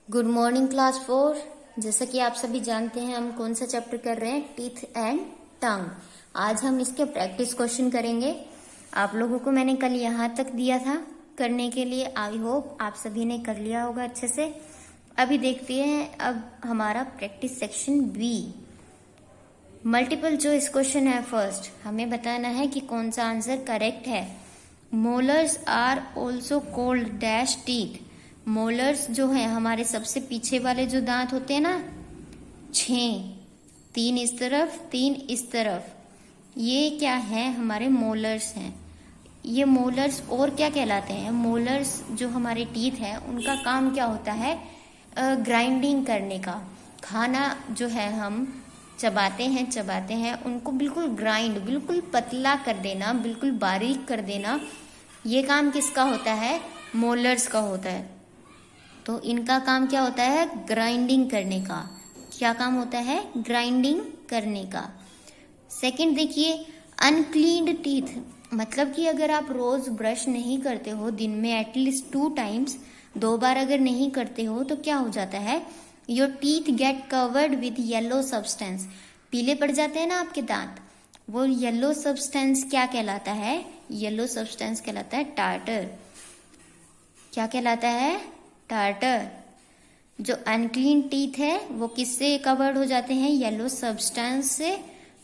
Good morning class 4। जैसा कि आप सभी जानते हैं हम कौन सा चैप्टर कर रहे हैं, टीथ एंड टंग। आज हम इसके प्रैक्टिस क्वेश्चन करेंगे। आप लोगों को मैंने कल यहाँ तक दिया था करने के लिए। आई होप आप सभी ने कर लिया होगा अच्छे से। अभी देखते हैं अब हमारा practice section B. Multiple choice question है। फर्स्ट हमें बताना है कि कौन सा आंसर करेक्ट है। Molars are also called dash teeth. Molars जो है हमारे सबसे पीछे वाले जो दांत होते हैं ना, 6, 3 इस तरफ 3 इस तरफ, ये क्या है, हमारे मोलर्स हैं। ये मोलर्स और क्या कहलाते हैं? मोलर्स जो हमारे टीथ हैं उनका काम क्या होता है? ग्राइंडिंग करने का। खाना जो है हम चबाते हैं उनको बिल्कुल ग्राइंड, बिल्कुल पतला कर देना, बिल्कुल बारीक कर देना, ये काम किसका होता है? मोलर्स का होता है। तो इनका काम क्या होता है? ग्राइंडिंग करने का। क्या काम होता है? ग्राइंडिंग करने का। सेकंड देखिए, अनक्लीन्ड टीथ, मतलब कि अगर आप रोज ब्रश नहीं करते हो, दिन में एटलीस्ट 2 टाइम्स, 2 बार अगर नहीं करते हो तो क्या हो जाता है? Your teeth get covered with yellow substance. पीले पड़ जाते हैं ना आपके दांत। वो येलो सब्सटेंस क्या कहलाता है? येलो सब्सटेंस कहलाता है टार्टर। क्या कहलाता है? टार्टर। जो अनक्लीन टीथ है वो किससे कवर्ड हो जाते हैं? येलो सब्सटेंस से।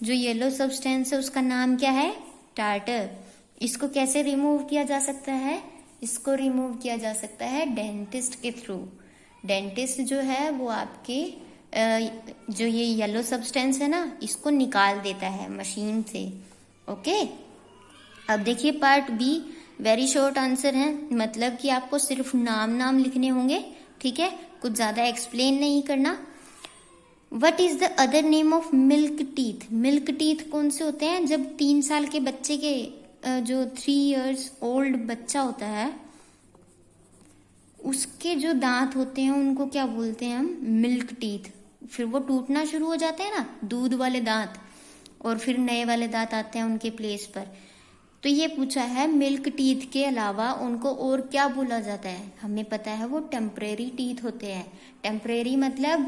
जो येलो सब्सटेंस है उसका नाम क्या है? टार्टर। इसको कैसे रिमूव किया जा सकता है? इसको रिमूव किया जा सकता है डेंटिस्ट के थ्रू। डेंटिस्ट जो है वो आपके जो ये येलो सब्सटेंस है ना, इसको निकाल देता है मशीन से। ओके, अब देखिए part B. Very short answer है, मतलब कि आपको सिर्फ नाम लिखने होंगे, ठीक है, कुछ ज्यादा एक्सप्लेन नहीं करना। What is the other name of milk teeth? Milk teeth कौन से होते हैं? जब 3 साल के बच्चे के जो 3 इयर्स ओल्ड बच्चा होता है उसके जो दांत होते हैं उनको क्या बोलते हैं हम? Milk teeth. फिर वो टूटना शुरू हो जाते हैं ना, दूध वाले दांत, और फिर नए वाले दांत आते हैं उनके प्लेस पर। तो ये पूछा है मिल्क टीथ के अलावा उनको और क्या बोला जाता है? हमें पता है वो टेम्परेरी टीथ होते हैं। टेम्परेरी मतलब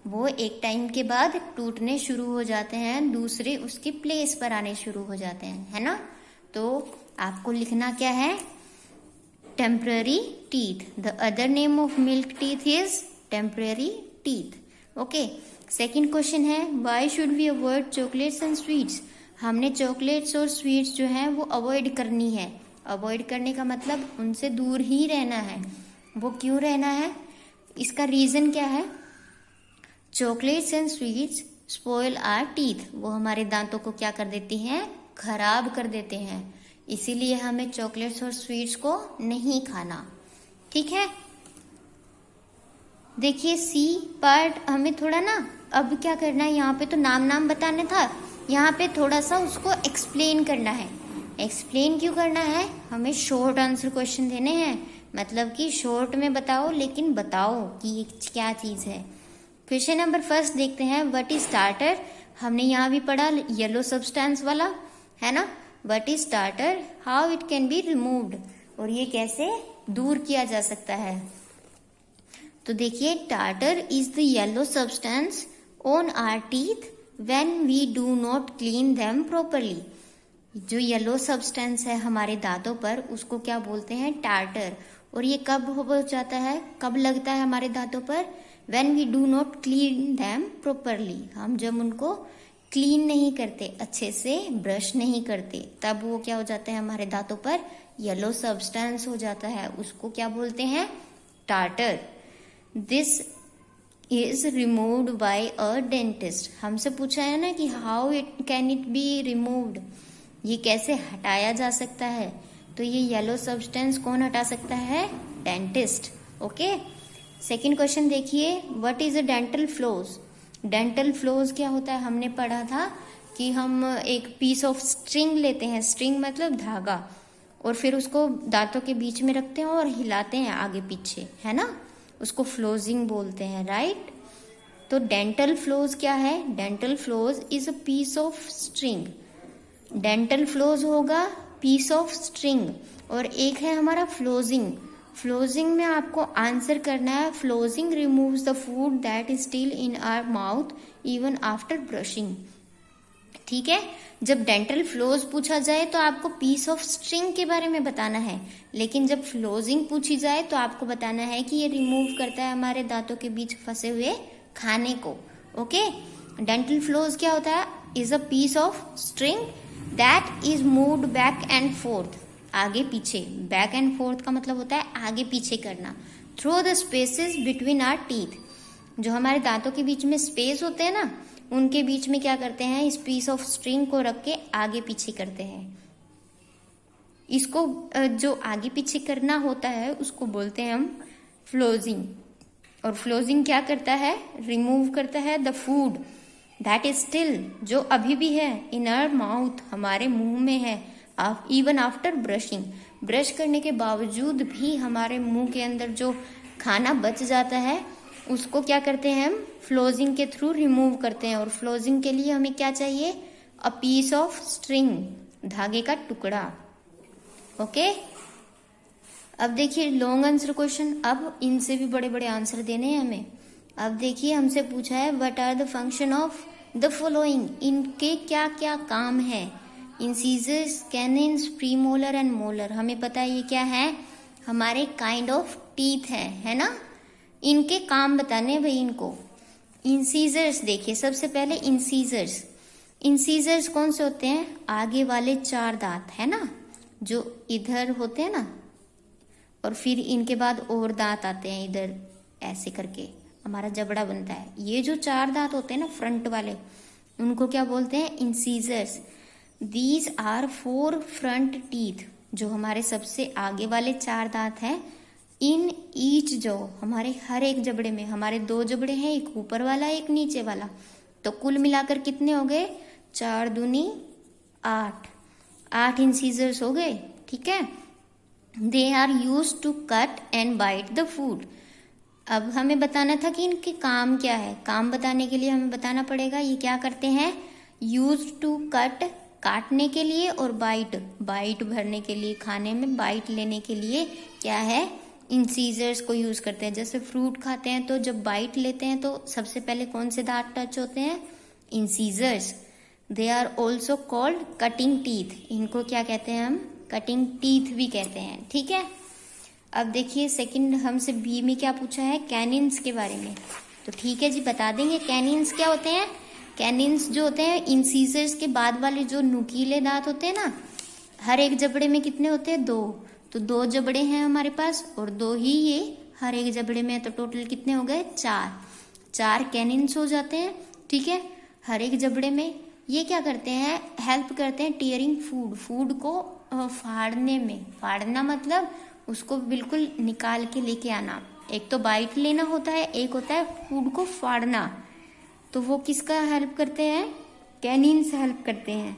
वो एक टाइम के बाद टूटने शुरू हो जाते हैं, दूसरे उसके प्लेस पर आने शुरू हो जाते हैं, है ना। तो आपको लिखना क्या है? Temporary teeth. The other name of milk teeth is temporary teeth. Okay, second question है, why should we avoid chocolates and sweets? हमने चॉकलेट्स और स्वीट्स जो है वो अवॉइड करनी है। अवॉइड करने का मतलब उनसे दूर ही रहना है। वो क्यों रहना है? इसका रीजन क्या है? Chocolates and sweets spoil our teeth. वो हमारे दांतों को क्या कर देती हैं? खराब कर देते हैं। इसीलिए हमें चॉकलेट्स और स्वीट्स को नहीं खाना, ठीक है। देखिए सी पार्ट, हमें थोड़ा ना अब क्या करना है, यहाँ पे तो नाम बताना था, यहाँ पे थोड़ा सा उसको एक्सप्लेन करना है। एक्सप्लेन क्यों करना है? हमें शॉर्ट आंसर क्वेश्चन देने हैं, मतलब कि शॉर्ट में बताओ, लेकिन बताओ कि ये क्या चीज है। क्वेश्चन नंबर फर्स्ट देखते हैं, व्हाट इज टार्टर? हमने यहाँ भी पढ़ा येलो सब्सटेंस वाला, है ना। What is tartar? How it can be removed? और ये कैसे दूर किया जा सकता है? तो देखिए, tartar is the yellow substance on our teeth when we do not clean them properly। जो येलो सब्सटेंस है हमारे दांतों पर उसको क्या बोलते हैं? टार्टर। और ये कब हो जाता है, कब लगता है हमारे दांतों पर? when we do not clean them properly। हम जब उनको क्लीन नहीं करते, अच्छे से ब्रश नहीं करते, तब वो क्या हो जाता है? हमारे दांतों पर येलो सब्सटेंस हो जाता है। उसको क्या बोलते हैं? Tartar. This is removed by a dentist। हमसे पूछा है ना कि how it can it be removed, ये कैसे हटाया जा सकता है? तो ये येलो सब्सटेंस कौन हटा सकता है? डेंटिस्ट। ओके, सेकंड क्वेश्चन देखिए, what is a dental flows? Dental flows क्या होता है? हमने पढ़ा था कि हम एक पीस ऑफ स्ट्रिंग लेते हैं, स्ट्रिंग मतलब धागा, और फिर उसको दांतों के बीच में रखते हैं और हिलाते हैं आगे पीछे, है ना, उसको फ्लोजिंग बोलते हैं, राइट। तो डेंटल फ्लोज क्या है? Dental floss is a piece of string. Dental floss होगा पीस ऑफ स्ट्रिंग, और एक है हमारा फ्लोजिंग। फ्लोजिंग में आपको आंसर करना है, flossing removes the food that is still in our mouth even after brushing. ठीक है, जब डेंटल फ्लोज पूछा जाए तो आपको पीस ऑफ स्ट्रिंग के बारे में बताना है, लेकिन जब फ्लोजिंग पूछी जाए तो आपको बताना है कि ये रिमूव करता है हमारे दांतों के बीच फंसे हुए खाने को। ओके, डेंटल फ्लोज क्या होता है? Is a piece of string that is moved back and forth, आगे पीछे। बैक एंड फोर्थ का मतलब होता है आगे पीछे करना। Through the spaces between our teeth, जो हमारे दांतों के बीच में स्पेस होते हैं ना, उनके बीच में क्या करते हैं? इस पीस ऑफ स्ट्रिंग को रख के आगे पीछे करते हैं। इसको जो आगे पीछे करना होता है उसको बोलते हैं हम फ्लोजिंग। और फ्लोजिंग क्या करता है? रिमूव करता है the food that is still, जो अभी भी है, इन आवर माउथ, हमारे मुंह में है, इवन आफ्टर ब्रशिंग, ब्रश करने के बावजूद भी हमारे मुंह के अंदर जो खाना बच जाता है उसको क्या करते हैं? हम फ्लोजिंग के थ्रू रिमूव करते हैं। और फ्लोजिंग के लिए हमें क्या चाहिए? अ पीस ऑफ स्ट्रिंग, धागे का टुकड़ा। ओके, अब देखिए लॉन्ग आंसर क्वेश्चन, अब इनसे भी बड़े बड़े आंसर देने हैं हमें। अब देखिए हमसे पूछा है what are the function of the following, इनके क्या क्या काम है? Incisors, canines, premolar and molar. हमें पता है ये क्या है? हमारे काइंड ऑफ टीथ है ना? इनके काम बताने हैं भाई इनको। इंसीजर्स देखिए, सबसे पहले इंसीजर्स। इंसीजर्स कौन से होते हैं? आगे वाले 4 दांत है ना, जो इधर होते हैं ना, और फिर इनके बाद और दांत आते हैं इधर, ऐसे करके हमारा जबड़ा बनता है। ये जो 4 दांत होते हैं ना फ्रंट वाले, उनको क्या बोलते हैं? Incisors. These are 4 front teeth, जो हमारे सबसे आगे वाले 4 दांत हैं। इन ईच, जो हमारे हर एक जबड़े में, हमारे 2 जबड़े हैं, एक ऊपर वाला एक नीचे वाला, तो कुल मिलाकर कितने हो गए? 4 दूनी 8, 8 इंसीजर्स हो गए। ठीक है, they are use to cut and bite the food. अब हमें बताना था कि इनके काम क्या है। काम बताने के लिए हमें बताना पड़ेगा ये क्या करते हैं? यूज टू कट, काटने के लिए, और बाइट, बाइट भरने के लिए, खाने में बाइट लेने के लिए क्या है? इंसीजर्स को यूज करते हैं। जैसे फ्रूट खाते हैं तो जब बाइट लेते हैं तो सबसे पहले कौन से दांत टच होते हैं? Incisors. They are also called cutting teeth, इनको क्या कहते हैं हम? कटिंग टीथ भी कहते हैं। ठीक है, अब देखिए सेकंड हमसे बी में क्या पूछा है? कैनिन्स के बारे में। तो ठीक है जी, बता देंगे कैनिन्स क्या होते हैं। कैनिन्स जो होते हैं इंसीजर्स के बाद वाले जो नुकीले दांत होते हैं ना, हर एक जबड़े में कितने होते हैं? 2। तो 2 जबड़े हैं हमारे पास और 2 ही ये हर एक जबड़े में, तो टोटल कितने हो गए? 4 कैनिन्स हो जाते हैं। ठीक है, हर एक जबड़े में। ये क्या करते हैं? हेल्प करते हैं टीयरिंग फूड, फूड को फाड़ने में। फाड़ना मतलब उसको बिल्कुल निकाल के लेके आना। एक तो बाइट लेना होता है, एक होता है फूड को फाड़ना। तो वो किसका हेल्प करते हैं? कैनिन से हेल्प करते हैं।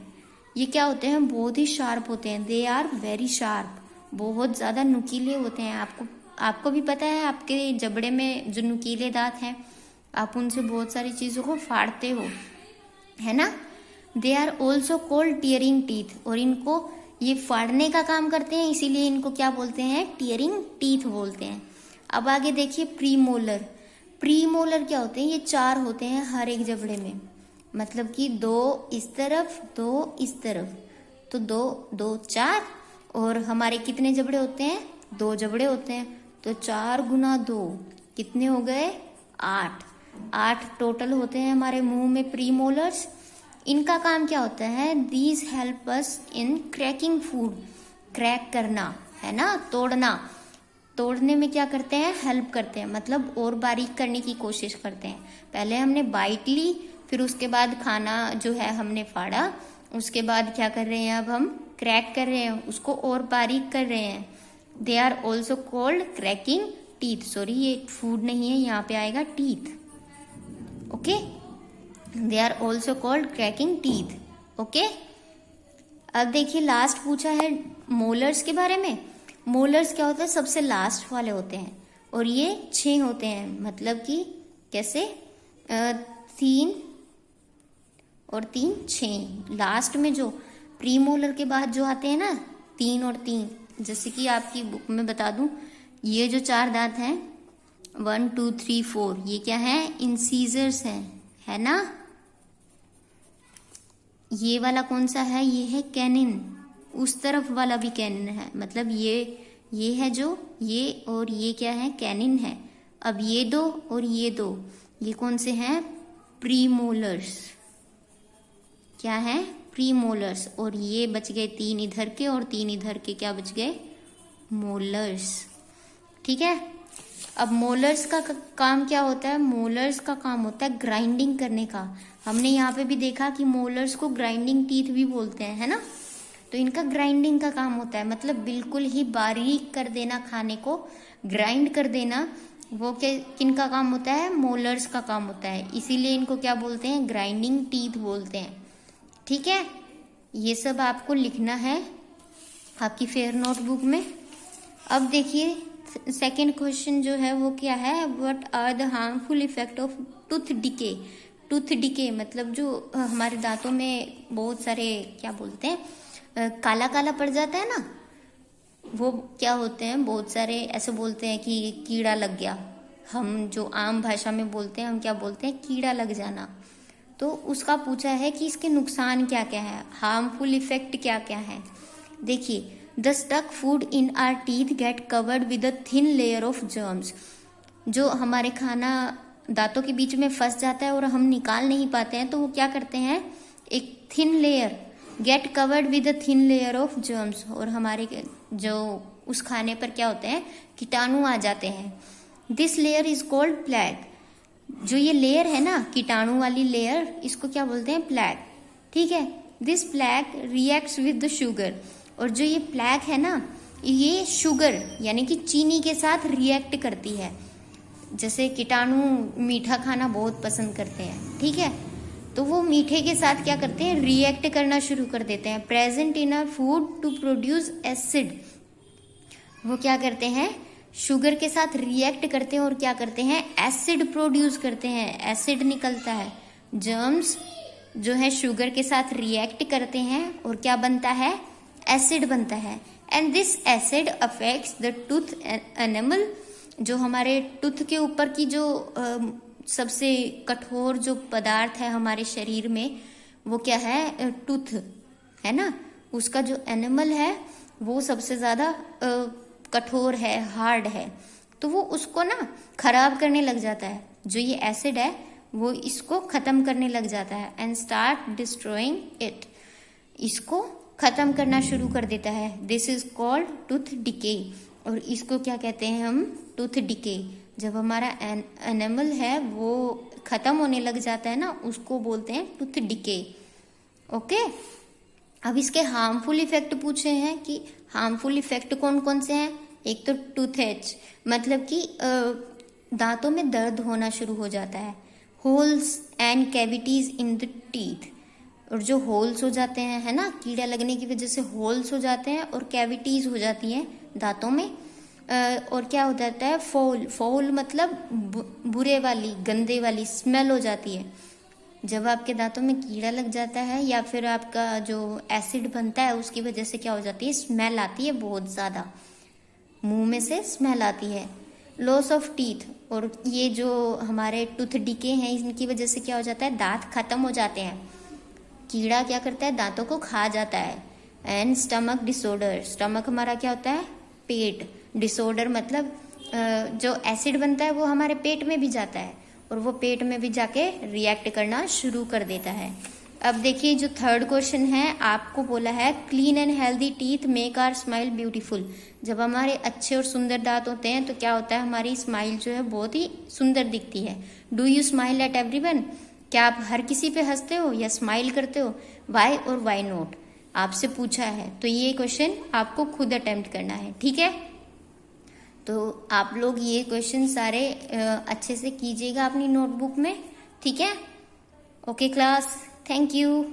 ये क्या होते हैं? बहुत ही शार्प होते हैं। दे आर वेरी शार्प, बहुत ज्यादा नुकीले होते हैं। आपको भी पता है, आपके जबड़े में जो नुकीले दांत हैं, आप उनसे बहुत सारी चीजों को फाड़ते हो, है ना। They are also called tearing teeth, और इनको ये फाड़ने का काम करते हैं, इसीलिए इनको क्या बोलते हैं? टीयरिंग टीथ बोलते हैं। अब आगे देखिए प्रीमोलर। प्रीमोलर क्या होते हैं? ये 4 होते हैं हर एक जबड़े में, मतलब कि 2 इस तरफ 2 इस तरफ, तो 2 2 4। और हमारे कितने जबड़े होते हैं? 2 जबड़े होते हैं, तो 4 गुना 2 कितने हो गए? 8 टोटल होते हैं हमारे मुंह में प्रीमोलर्स। इनका काम क्या होता है? These help us in cracking food, crack करना है ना, तोड़ने में क्या करते हैं? हेल्प करते हैं, मतलब और बारीक करने की कोशिश करते हैं। पहले हमने बाइट ली, फिर उसके बाद खाना जो है हमने फाड़ा, उसके बाद क्या कर रहे हैं? अब हम क्रैक कर रहे हैं, उसको और बारीक कर रहे हैं। They are also called cracking teeth. Sorry, ये फूड नहीं है, यहाँ पे आएगा teeth. Okay, they are also called cracking teeth. Okay, अब देखिए लास्ट पूछा है मोलर्स के बारे में। मोलर्स क्या होता है? सबसे लास्ट वाले होते हैं, और ये 6 होते हैं, मतलब कि कैसे? 3 और 3 6। लास्ट में जो प्रीमोलर के बाद जो आते हैं ना, 3 और 3, जैसे कि आपकी बुक में बता दूं, ये जो 4 दांत हैं 1 2 3 4 ये क्या है, इंसीजर्स है ना। ये वाला कौन सा है, ये है कैनिन, उस तरफ वाला भी कैनिन है, मतलब ये है जो ये और ये क्या है, कैनिन है। अब ये दो और ये दो, ये कौन से हैं, प्रीमोलर्स, क्या है, प्रीमोलर्स। और ये बच गए 3 इधर के और 3 इधर के, क्या बच गए, मोलर्स। ठीक है। अब मोलर्स का काम क्या होता है, मोलर्स का काम होता है ग्राइंडिंग करने का। हमने यहाँ पे भी देखा कि मोलर्स को ग्राइंडिंग टीथ भी बोलते हैं, है ना। तो इनका ग्राइंडिंग का काम होता है, मतलब बिल्कुल ही बारीक कर देना, खाने को ग्राइंड कर देना। वो किन का काम होता है, मोलर्स का काम होता है, इसीलिए इनको क्या बोलते हैं, ग्राइंडिंग टीथ बोलते हैं। ठीक है, ये सब आपको लिखना है आपकी फेयर नोटबुक में। अब देखिए सेकेंड क्वेश्चन जो है वो क्या है, what are the harmful effect of tooth decay. Tooth decay मतलब जो हमारे दांतों में बहुत सारे क्या बोलते हैं, काला काला पड़ जाता है ना, वो क्या होते हैं, बहुत सारे ऐसे बोलते हैं कि कीड़ा लग गया। हम जो आम भाषा में बोलते हैं, हम क्या बोलते हैं, कीड़ा लग जाना। तो उसका पूछा है कि इसके नुकसान क्या क्या है, हार्मफुल इफेक्ट क्या क्या है। देखिए, the stock food in are teeth get covered with a thin layer of germs. जो हमारे खाना दांतों के बीच में फंस जाता है और हम निकाल नहीं पाते हैं, तो वो क्या करते हैं, एक thin layer, get covered with a thin layer of germs, और हमारे जो उस खाने पर क्या होते हैं, कीटाणु आ जाते हैं। This layer is called plaque. जो ये लेयर है ना, कीटाणु वाली लेयर, इसको क्या बोलते हैं, प्लैक। ठीक है, this plaque reacts with the sugar. और जो ये प्लैक है ना, ये शुगर यानी कि चीनी के साथ रिएक्ट करती है। जैसे कीटाणु मीठा खाना बहुत पसंद करते हैं, ठीक है, तो वो मीठे के साथ क्या करते हैं, रिएक्ट करना शुरू कर देते हैं। Present in a food to produce acid. वो क्या करते हैं, शुगर के साथ रिएक्ट करते हैं और क्या करते हैं, एसिड प्रोड्यूस करते हैं, एसिड निकलता है। जर्म्स जो है शुगर के साथ रिएक्ट करते हैं और क्या बनता है, एसिड बनता है। And this acid affects the tooth animal. जो हमारे टूथ के ऊपर की जो सबसे कठोर जो पदार्थ है हमारे शरीर में, वो क्या है, टूथ है ना, उसका जो एनिमल है वो सबसे ज्यादा कठोर है, हार्ड है, तो वो उसको ना खराब करने लग जाता है। जो ये एसिड है वो इसको खत्म करने लग जाता है। एंड स्टार्ट डिस्ट्रॉइंग इट, इसको खत्म करना शुरू कर देता है। This is called tooth decay. और इसको क्या कहते हैं हम, टूथ डिके। जब हमारा एनिमल है वो खत्म होने लग जाता है ना, उसको बोलते हैं टूथ डिके। ओके, अब इसके हार्मफुल इफेक्ट पूछे हैं कि हार्मफुल इफेक्ट कौन कौन से हैं। एक तो टूथएच, मतलब कि दांतों में दर्द होना शुरू हो जाता है। Holes and cavities in the teeth, और जो होल्स हो जाते हैं, है ना, कीड़ा लगने की वजह से होल्स हो जाते हैं और कैविटीज हो जाती हैं दांतों में। और क्या हो जाता है, फोल। फोल मतलब बुरे वाली, गंदे वाली स्मेल हो जाती है। जब आपके दांतों में कीड़ा लग जाता है या फिर आपका जो एसिड बनता है उसकी वजह से क्या हो जाती है, स्मेल आती है, बहुत ज्यादा मुंह में से स्मेल आती है। लॉस ऑफ टीथ, और ये जो हमारे टूथ डिके हैं इनकी वजह से क्या हो जाता है, दांत खत्म हो जाते हैं। कीड़ा क्या करता है, दांतों को खा जाता है। एंड स्टमक डिसऑर्डर, स्टमक हमारा क्या होता है, पेट। डिसऑर्डर मतलब जो एसिड बनता है वो हमारे पेट में भी जाता है और वो पेट में भी जाके रिएक्ट करना शुरू कर देता है। अब देखिए जो थर्ड क्वेश्चन है, आपको बोला है clean and healthy teeth make our smile beautiful. जब हमारे अच्छे और सुंदर दांत होते हैं तो क्या होता है, हमारी स्माइल जो है बहुत ही सुंदर दिखती है। Do you smile at everyone, क्या आप हर किसी पे हंसते हो या स्माइल करते हो, वाई और वाई नॉट, आपसे पूछा है। तो ये क्वेश्चन आपको खुद अटेम्प्ट करना है, ठीक है। तो आप लोग ये क्वेश्चन सारे अच्छे से कीजिएगा अपनी नोटबुक में, ठीक है। Okay class, thank you.